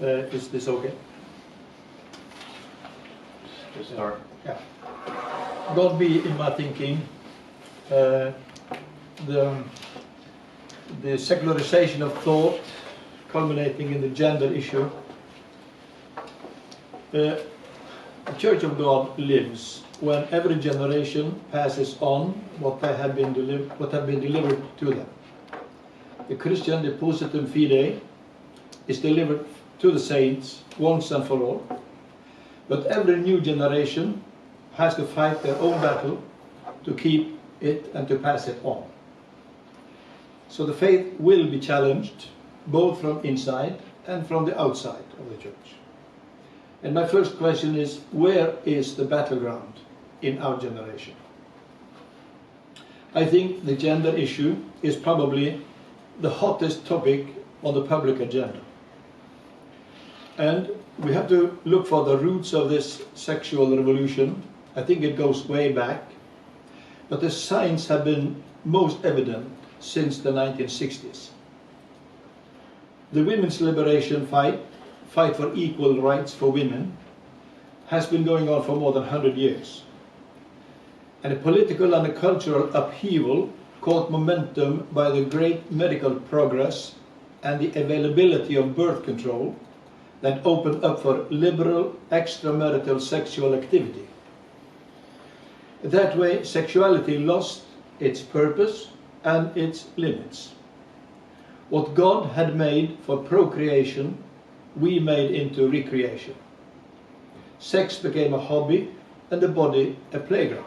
Is this okay? To start. Yeah. God be in my thinking the secularization of thought, culminating in the gender issue. The Church of God lives when every generation passes on what have been delivered to them. The Christian depositum fidei is delivered to the saints once and for all, but every new generation has to fight their own battle to keep it and to pass it on. So the faith will be challenged both from inside and from the outside of the church. And my first question is, where is the battleground in our generation? I think the gender issue is probably the hottest topic on the public agenda. And we have to look for the roots of this sexual revolution. I think it goes way back, but the signs have been most evident since the 1960s. The women's liberation fight for equal rights for women has been going on for more than 100 years. And a political and a cultural upheaval caught momentum by the great medical progress and the availability of birth control that opened up for liberal extramarital sexual activity. That way, sexuality lost its purpose and its limits. What God had made for procreation, we made into recreation. Sex became a hobby and the body a playground.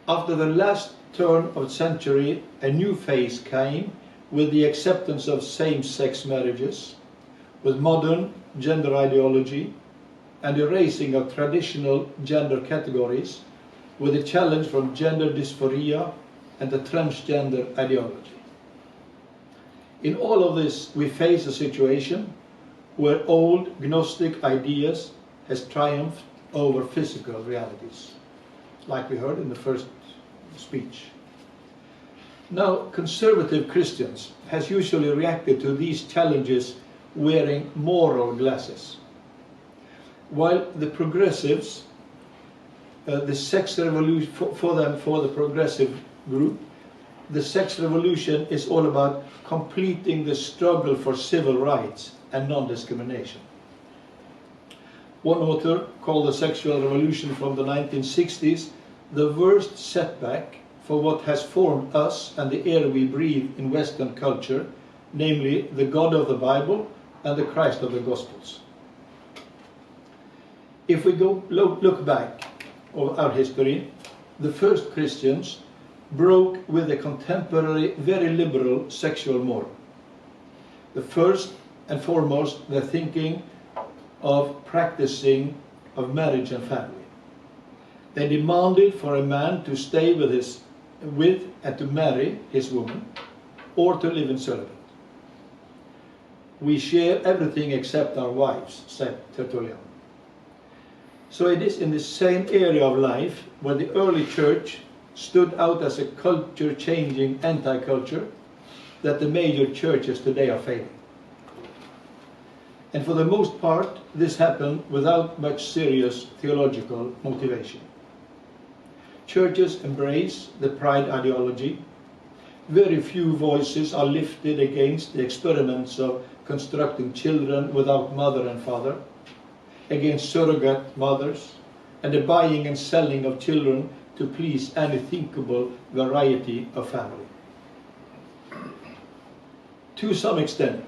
After the last turn of the century, a new phase came with the acceptance of same-sex marriages, with modern gender ideology and erasing of traditional gender categories, with a challenge from gender dysphoria and the transgender ideology. In all of this, we face a situation where old Gnostic ideas has triumphed over physical realities, like we heard in the first speech. Now, conservative Christians has usually reacted to these challenges wearing moral glasses, while the progressives, the sex revolution, for the progressive group, the sex revolution is all about completing the struggle for civil rights and non-discrimination. One author called the sexual revolution from the 1960s the worst setback for what has formed us and the air we breathe in Western culture, namely the God of the Bible and the Christ of the Gospels. If we look back over our history, the first Christians broke with the contemporary, very liberal sexual moral. The first and foremost, the thinking of practicing of marriage and family. They demanded for a man to stay with and to marry his woman, or to live in celibacy. We share everything except our wives, said Tertullian. So it is in the same area of life where the early church stood out as a culture-changing anti-culture that the major churches today are failing. And for the most part, this happened without much serious theological motivation. Churches embrace the pride ideology. Very few voices are lifted against the experiments of constructing children without mother and father, against surrogate mothers, and the buying and selling of children to please any thinkable variety of family. To some extent,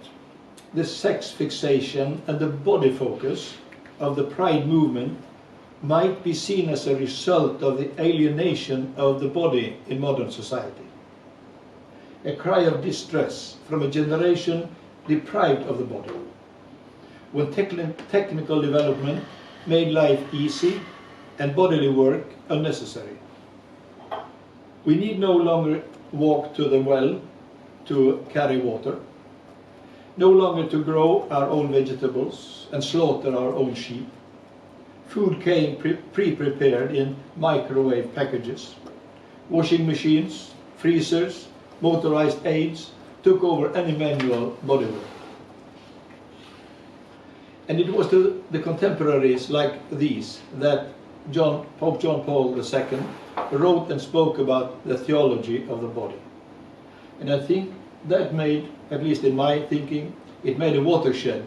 the sex fixation and the body focus of the pride movement might be seen as a result of the alienation of the body in modern society. A cry of distress from a generation deprived of the body, when technical development made life easy and bodily work unnecessary. We need no longer walk to the well to carry water, no longer to grow our own vegetables and slaughter our own sheep. Food came pre-prepared in microwave packages. Washing machines, freezers, motorized aids took over any manual bodywork. And it was to the contemporaries like these that Pope John Paul II wrote and spoke about the theology of the body. And I think that made, at least in my thinking, it made a watershed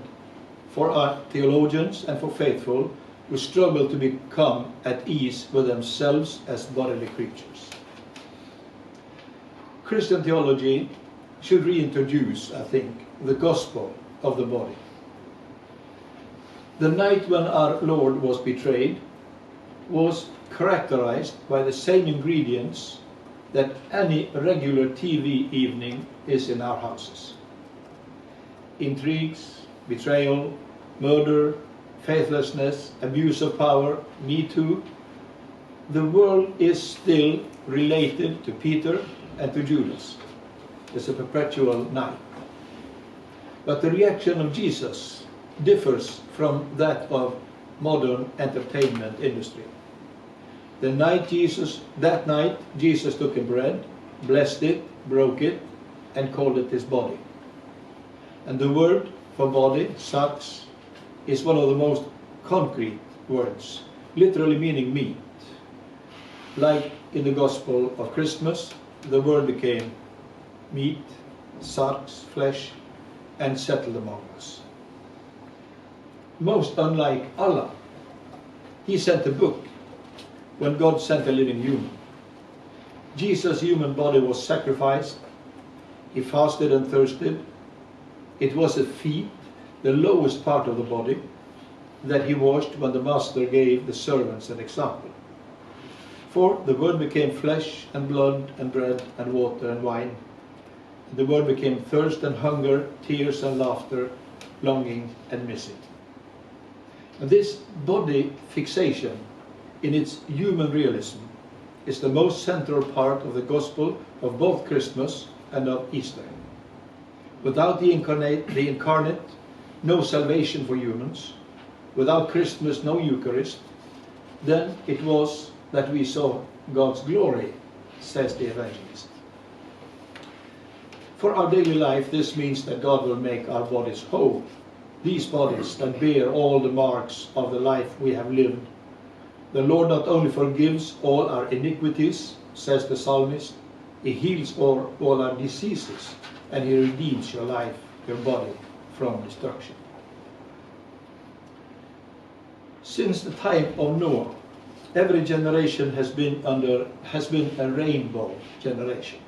for our theologians and for faithful who struggle to become at ease with themselves as bodily creatures. Christian theology should reintroduce, I think, the gospel of the body. The night when our Lord was betrayed was characterized by the same ingredients that any regular TV evening is in our houses. Intrigues, betrayal, murder, faithlessness, abuse of power, Me Too. The world is still related to Peter and to Judas. It's a perpetual night. But the reaction of Jesus differs from that of modern entertainment industry. That night Jesus took a bread, blessed it, broke it, and called it his body. And the word for body, sarx, is one of the most concrete words, literally meaning meat. Like in the Gospel of Christmas, the word became meat, sarx, flesh, and settled among us. Most unlike Allah, he sent a book when God sent a living human. Jesus' human body was sacrificed. He fasted and thirsted. It was a feet, the lowest part of the body, that he washed when the master gave the servants an example. For the word became flesh and blood and bread and water and wine. The word became thirst and hunger, tears and laughter, longing and missing. And this body fixation in its human realism is the most central part of the gospel of both Christmas and of Easter. Without the incarnate, no salvation for humans. Without Christmas, no Eucharist. Then it was that we saw God's glory, says the evangelist. For our daily life, this means that God will make our bodies whole. These bodies that bear all the marks of the life we have lived. The Lord not only forgives all our iniquities, says the psalmist, he heals all our diseases, and he redeems your life, your body, from destruction. Since the time of Noah, every generation has been a rainbow generation.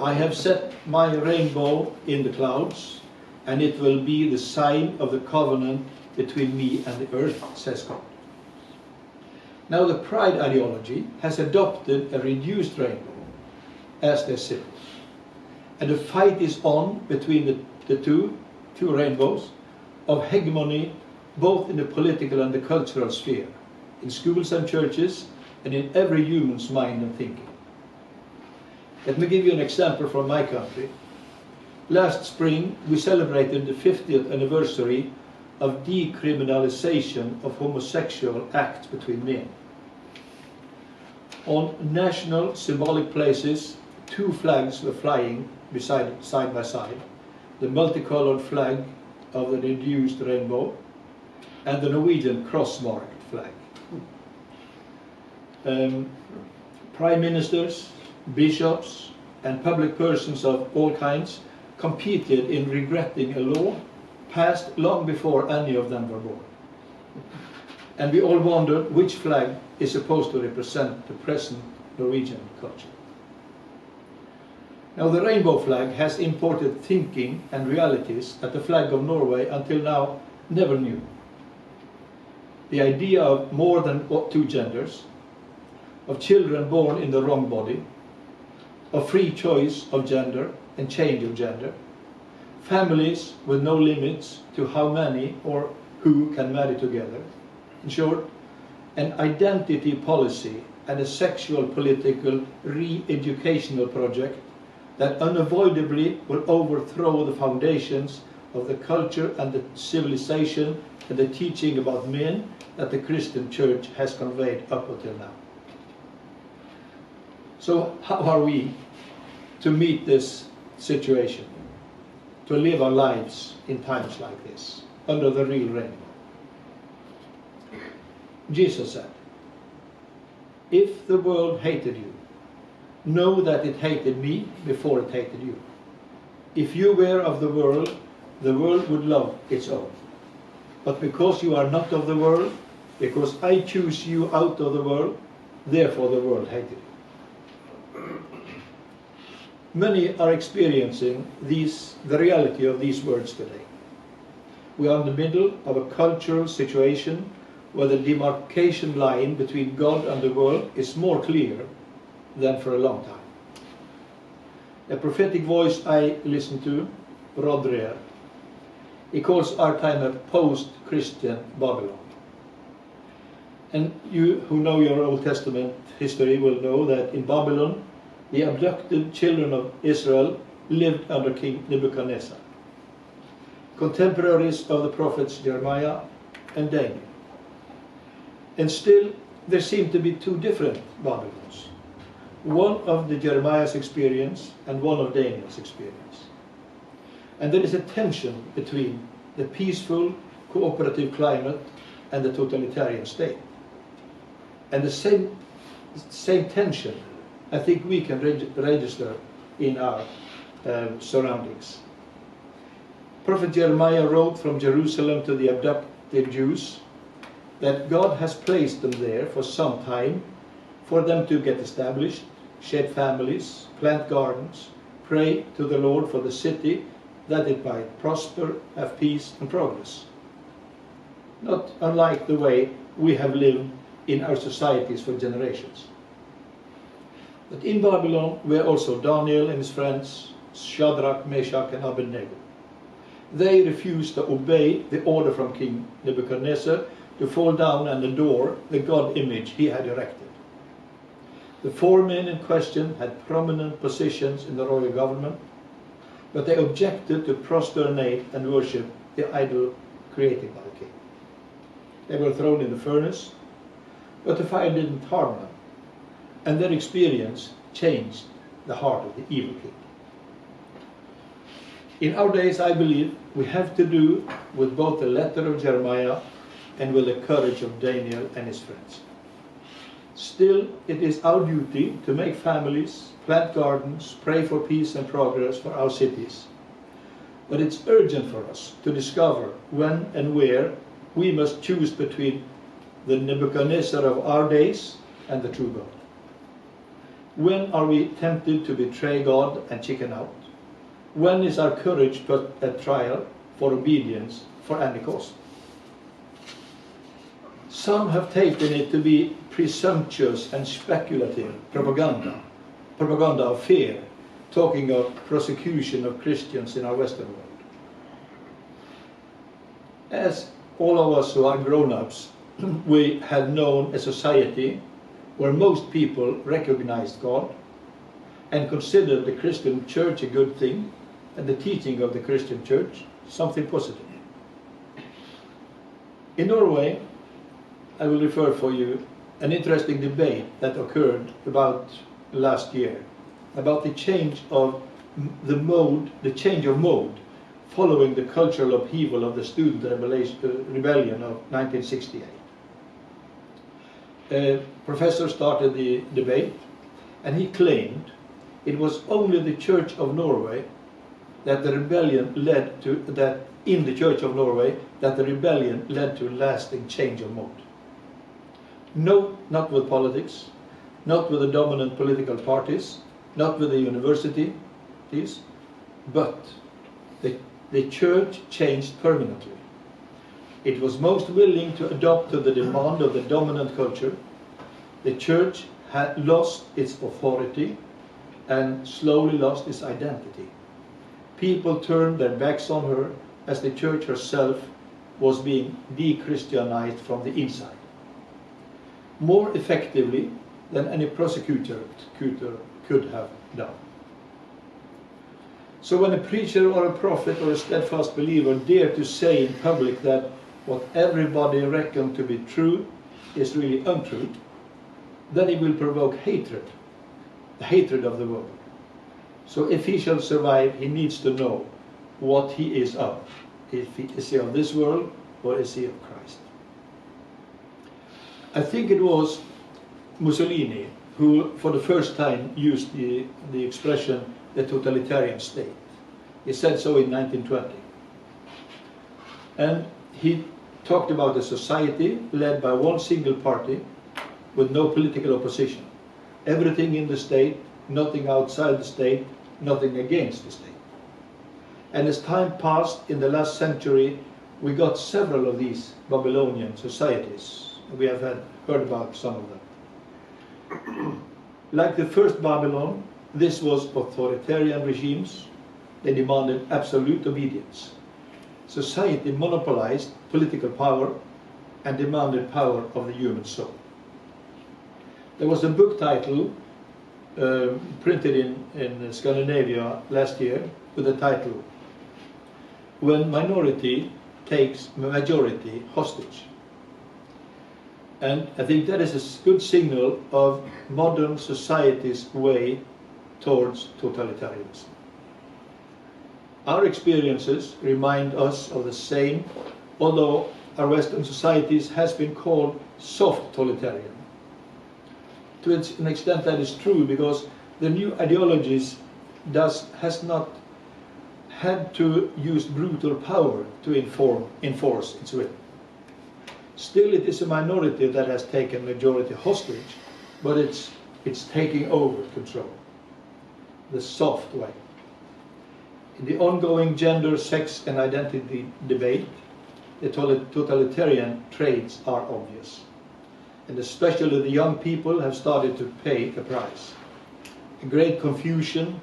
I have set my rainbow in the clouds, and it will be the sign of the covenant between me and the earth, says God. Now the pride ideology has adopted a reduced rainbow as their symbol. And the fight is on between the two rainbows of hegemony, both in the political and the cultural sphere, in schools and churches, and in every human's mind and thinking. Let me give you an example from my country. Last spring, we celebrated the 50th anniversary of decriminalization of homosexual acts between men. On national symbolic places, two flags were flying side by side, the multicolored flag of the reduced rainbow and the Norwegian cross-marked flag. Prime ministers, bishops, and public persons of all kinds competed in regretting a law passed long before any of them were born. And we all wondered which flag is supposed to represent the present Norwegian culture. Now the rainbow flag has imported thinking and realities that the flag of Norway until now never knew. The idea of more than two genders, of children born in the wrong body, of free choice of gender and change of gender, families with no limits to how many or who can marry together. In short, an identity policy and a sexual political re-educational project that unavoidably will overthrow the foundations of the culture and the civilization and the teaching about men that the Christian Church has conveyed up until now. So how are we to meet this situation, to live our lives in times like this? under the real rainbow. Jesus said, "If the world hated you, know that it hated me before it hated you. If you were of the world would love its own. But because you are not of the world, because I choose you out of the world, therefore the world hated you." Many are experiencing the reality of these words today. We are in the middle of a cultural situation where the demarcation line between God and the world is more clear than for a long time. A prophetic voice I listen to, Rodrier, he calls our time a post-Christian Babylon. And you who know your Old Testament history will know that in Babylon, the abducted children of Israel lived under King Nebuchadnezzar, contemporaries of the prophets Jeremiah and Daniel. And still, there seem to be two different Babylons. One of the Jeremiah's experience and one of Daniel's experience. And there is a tension between the peaceful, cooperative climate and the totalitarian state. And the same tension, I think we can register in our surroundings. Prophet Jeremiah wrote from Jerusalem to the abducted Jews that God has placed them there for some time for them to get established, shape families, plant gardens, pray to the Lord for the city that it might prosper, have peace and progress. Not unlike the way we have lived in our societies for generations. But in Babylon were also Daniel and his friends, Shadrach, Meshach and Abednego. They refused to obey the order from King Nebuchadnezzar to fall down and adore the God image he had erected. The four men in question had prominent positions in the royal government, but they objected to prosternate and worship the idol created by the king. They were thrown in the furnace, but the fire didn't harm them, and their experience changed the heart of the evil king. In our days, I believe, we have to do with both the letter of Jeremiah and with the courage of Daniel and his friends. Still, it is our duty to make families, plant gardens, pray for peace and progress for our cities. But it's urgent for us to discover when and where we must choose between the Nebuchadnezzar of our days and the true God. When are we tempted to betray God and chicken out? When is our courage put at trial for obedience for any cost? Some have taken it to be presumptuous and speculative propaganda of fear, talking of persecution of Christians in our Western world. As all of us who are grown-ups, we have known a society where most people recognized God and considered the Christian church a good thing and the teaching of the Christian church something positive. In Norway, I will refer for you an interesting debate that occurred about last year about the change of mode following the cultural upheaval of the student rebellion of 1968. A professor started the debate, and he claimed it was only the Church of Norway that the rebellion led to lasting change of mode. No, not with politics, not with the dominant political parties, not with the universities, but the church changed permanently. It was most willing to adopt to the demand of the dominant culture. The church had lost its authority and slowly lost its identity. People turned their backs on her as the church herself was being de-Christianized from the inside, more effectively than any prosecutor could have done. So when a preacher or a prophet or a steadfast believer dare to say in public that what everybody reckoned to be true is really untrue, then he will provoke hatred, the hatred of the world. So if he shall survive, he needs to know what he is of Is he of this world or is he of Christ? I think it was Mussolini who for the first time used the expression the totalitarian state. He said so in 1920. And he talked about a society led by one single party with no political opposition. Everything in the state, nothing outside the state, nothing against the state. And as time passed in the last century, we got several of these Babylonian societies. We have heard about some of them. Like the first Babylon, this was authoritarian regimes. They demanded absolute obedience. Society monopolized political power and demanded power of the human soul. There was a book title printed in Scandinavia last year with the title, When Minority Takes Majority Hostage. And I think that is a good signal of modern society's way towards totalitarianism. Our experiences remind us of the same, although our Western societies has been called soft totalitarian. To an extent that is true, because the new ideologies has not had to use brutal power to enforce its will. Still, it is a minority that has taken majority hostage, but it's taking over control. The soft way. In the ongoing gender, sex and identity debate, the totalitarian traits are obvious. And especially the young people have started to pay a price. A great confusion,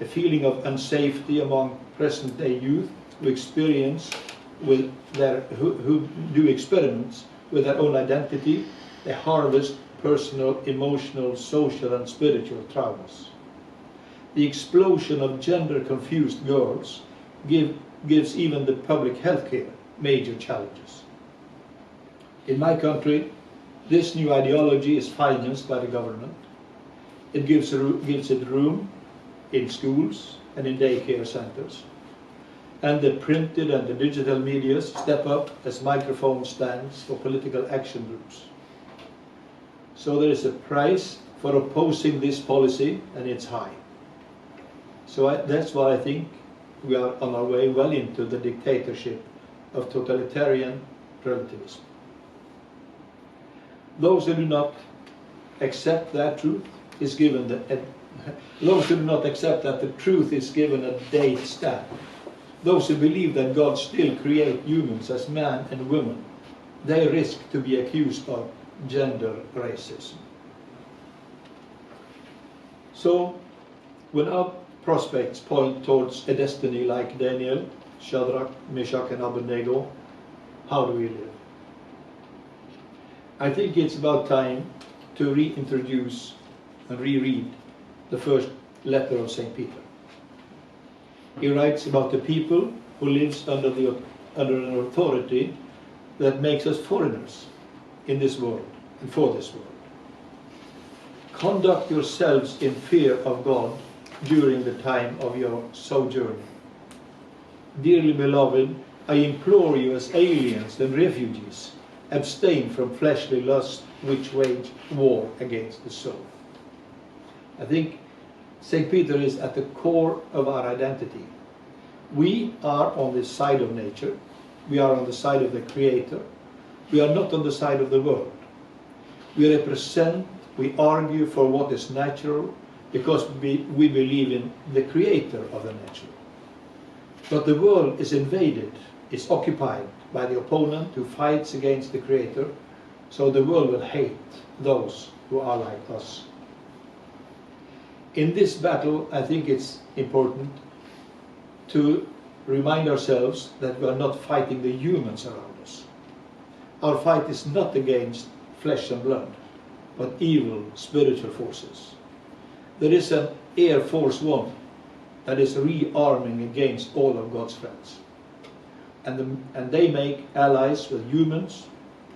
a feeling of unsafety among present-day youth who do experiments with their own identity. They harvest personal, emotional, social and spiritual traumas. The explosion of gender-confused girls gives even the public health care major challenges. In my country, this new ideology is financed by the government. It gives it room in schools and in daycare centers. And the printed and the digital media step up as microphone stands for political action groups. So there is a price for opposing this policy, and it's high. So that's why I think we are on our way well into the dictatorship of totalitarian relativism. Those who do not accept that truth is given those who do not accept that the truth is given a date stamp. Those who believe that God still creates humans as man and woman, they risk to be accused of gender racism. So, when our prospects point towards a destiny like Daniel, Shadrach, Meshach and Abednego, how do we live? I think it's about time to reintroduce and reread the first letter of St. Peter. He writes about the people who lives under an authority that makes us foreigners in this world and for this world. Conduct yourselves in fear of God during the time of your sojourn. Dearly beloved, I implore you as aliens and refugees, abstain from fleshly lust which wage war against the soul. I think St. Peter is at the core of our identity. We are on the side of nature. We are on the side of the Creator. We are not on the side of the world. We argue for what is natural because we believe in the Creator of the natural. But the world is invaded, is occupied by the opponent who fights against the Creator, so the world will hate those who are like us. In this battle, I think it's important to remind ourselves that we are not fighting the humans around us. Our fight is not against flesh and blood, but evil spiritual forces. There is an Air Force One that is rearming against all of God's friends. And they make allies with humans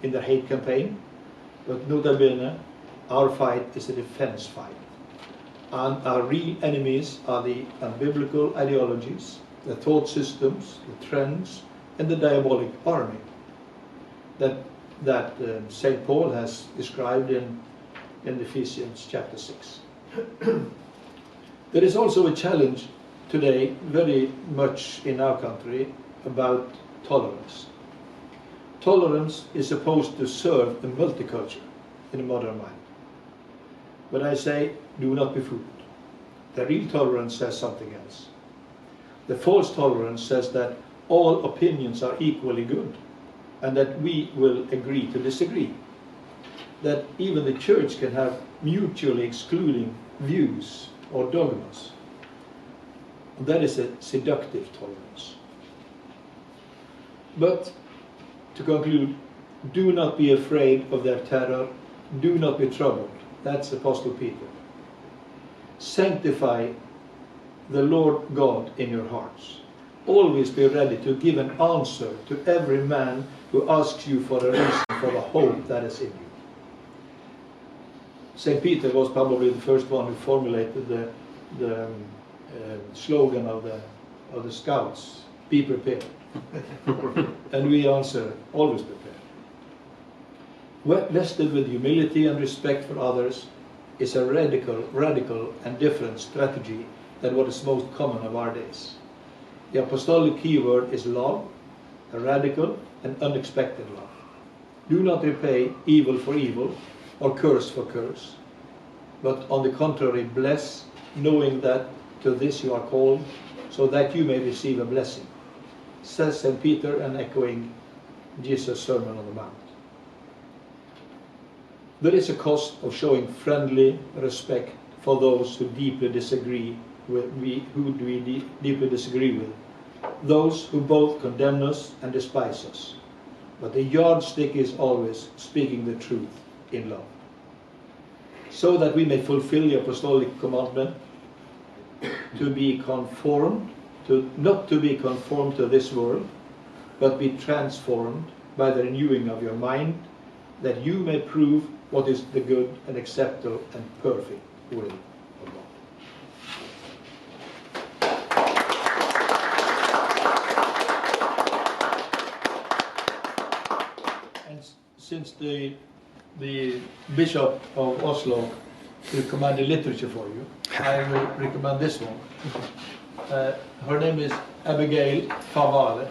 in their hate campaign, but nota bene, our fight is a defense fight. And our real enemies are the unbiblical ideologies, the thought systems, the trends, and the diabolic army that St. Paul has described in Ephesians chapter 6. There is also a challenge today very much in our country about tolerance. Tolerance is supposed to serve the multiculture in a modern mind. But I say, do not be fooled. The real tolerance says something else. The false tolerance says that all opinions are equally good and that we will agree to disagree. That even the church can have mutually excluding views or dogmas. And that is a seductive tolerance. But, to conclude, do not be afraid of their terror, do not be troubled. That's Apostle Peter. Sanctify the Lord God in your hearts. Always be ready to give an answer to every man who asks you for a reason for the hope that is in you. St. Peter was probably the first one who formulated the slogan of the Scouts, be prepared. And we answer, always prepared. Vested with humility and respect for others is a radical and different strategy than what is most common of our days. The apostolic keyword is love, a radical and unexpected love. Do not repay evil for evil or curse for curse, but on the contrary bless, knowing that to this you are called, so that you may receive a blessing, says St. Peter, and echoing Jesus' Sermon on the Mount. There is a cost of showing friendly respect for those who deeply disagree with those who both condemn us and despise us. But the yardstick is always speaking the truth in love, so that we may fulfill the apostolic commandment to be conformed, not to be conformed to this world, but be transformed by the renewing of your mind, that you may prove what is the good and acceptable and perfect will of God. And since the Bishop of Oslo recommended literature for you, I will recommend this one. Her name is Abigail Favale.